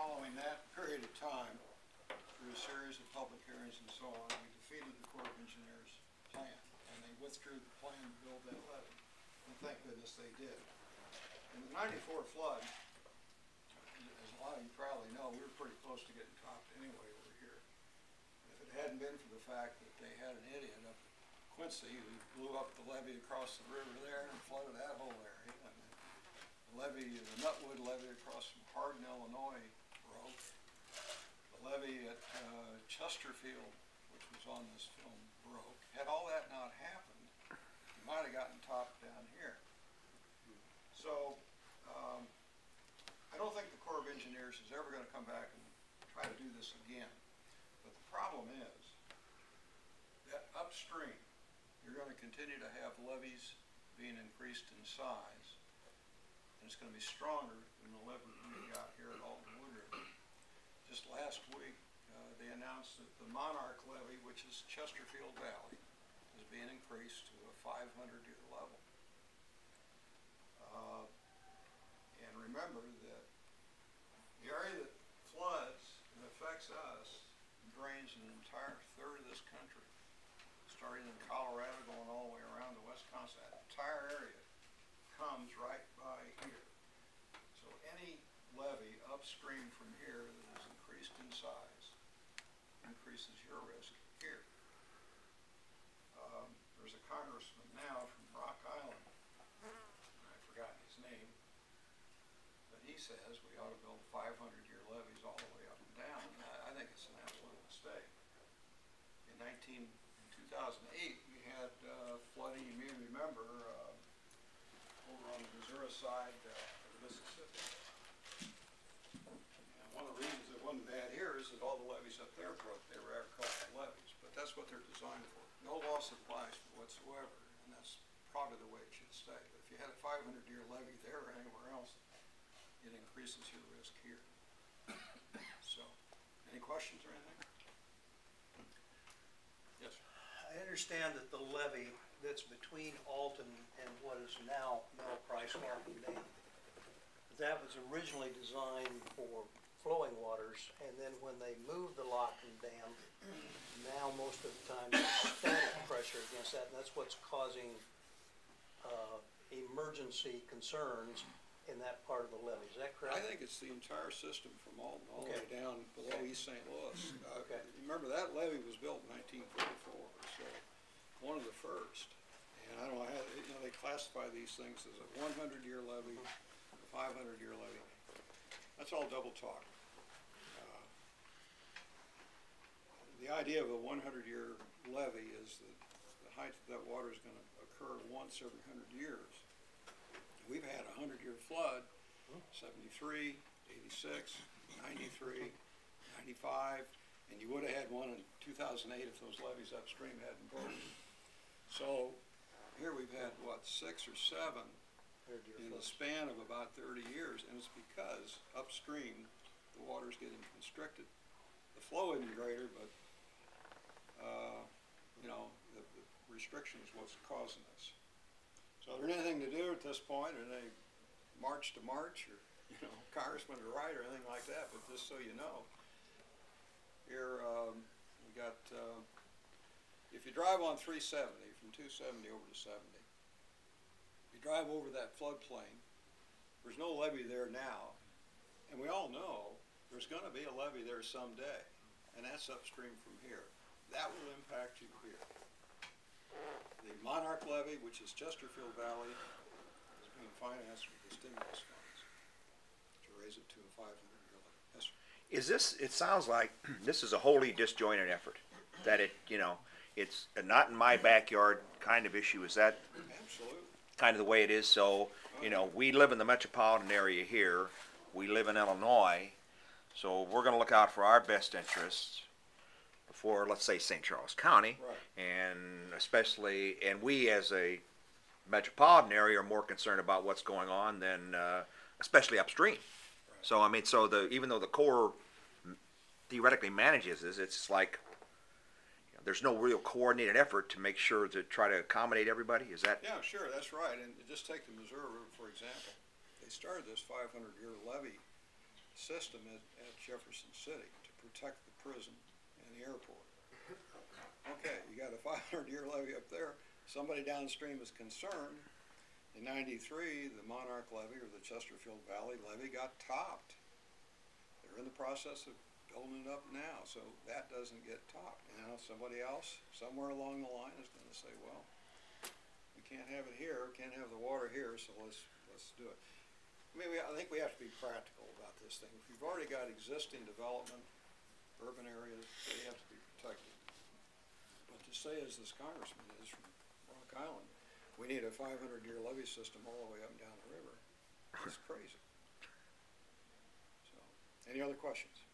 following that period of time, through a series of public hearings and so on, we defeated the Corps of Engineers' plan, and they withdrew the plan to build that levee. And thank goodness they did. In the '94 flood, as a lot of you probably know, we were pretty close to getting topped anyway over here. If it hadn't been for the fact that they had an idiot up at Quincy who blew up the levee across the river there and flooded that whole area, and the levee, the Nutwood levee across from Hardin, Illinois, broke. The levee at Chesterfield, which was on this film, broke. Had all that not happened, you might have gotten topped down here. So, I don't think the Corps of Engineers is ever going to come back and try to do this again. But the problem is that upstream, you're going to continue to have levees being increased in size, and it's going to be stronger than the levee we got here at ALTON ROTARY. Just last week, they announced that the Monarch levee, which is Chesterfield Valley, is being increased to a 500-year level. And remember that the area that floods and affects us drains an entire third of this country, starting in Colorado, going all the way around to Wisconsin. That entire area comes right by here. So any levee upstream from here that is increased in size increases your risk here. There's a congressman now from Rock Island, I've forgotten his name, but he says we ought to build 500-year levees all the way up and down. I think it's an absolute mistake. In 2008, we had flooding, you may remember, over on the Missouri side of the Mississippi. And one of the reasons it wasn't bad here is that all the levees up there broke. They were agricultural levees, but that's what they're designed for. No loss of life whatsoever, and that's probably the way it should stay. But if you had a 500-year levee there or anywhere else, it increases your risk here. So, any questions or anything? Yes, sir. I understand that the levee that's between Alton and what is now Mel Price Lockton Dam, that was originally designed for flowing waters, and then when they moved the Lockton Dam, now most of the time there's static pressure against that, and that's what's causing emergency concerns in that part of the levee. Is that correct? I think it's the entire system from Alton all the way down below East St. Louis. Remember, that levee was built in 1944, so one of the first. And I don't know, they classify these things as a 100-year levee, a 500-year levee. That's all double talk. The idea of a 100-year levee is that the height of that water is going to occur once every 100 years. We've had a 100-year flood, 73, 86, 93, 95, and you would have had one in 2008 if those levees upstream hadn't broken. So here we've had, what, 6 or 7 in the span of about 30 years, and it's because upstream the water's getting constricted. The flow isn't greater, but the restriction is what's causing this. So is there anything to do at this point, or any march to march, or congressman to write, or anything like that? But just so you know, here we got. If you drive on 370 from 270 over to 70, you drive over that floodplain. There's no levee there now, and we all know there's going to be a levee there someday, and that's upstream from here. That will impact you here. The Monarch levee, which is Chesterfield Valley, is being financed with the stimulus funds to raise it to a 500-year levee. Yes, sir. Is this? It sounds like this is a wholly disjointed effort. That it's a not in my backyard kind of issue. Is that Absolutely kind of the way it is? So we live in the metropolitan area here. We live in Illinois, so we're going to look out for our best interests before, let's say, St. Charles County, right. And especially, and we as a metropolitan area are more concerned about what's going on than, especially upstream. Right. So I mean, even though the Corps theoretically manages this, it's like there's no real coordinated effort to make sure to try to accommodate everybody. Is that? Yeah, sure, that's right. And just take the Missouri River for example. They started this 500-year levee system at Jefferson City to protect the prison and the airport. Okay, you got a 500-year levee up there. Somebody downstream is concerned. In '93, the Monarch levee, or the Chesterfield Valley levee, got topped. They're in the process of building it up now, so that doesn't get topped. Now somebody else, somewhere along the line, is going to say, well, we can't have it here, can't have the water here, so let's do it. I mean, I think we have to be practical about this thing. If you've already got existing development, urban areas, they have to be protected. But to say, as this congressman is from Rock Island, we need a 500-year levee system all the way up and down the river, it's crazy. So, any other questions?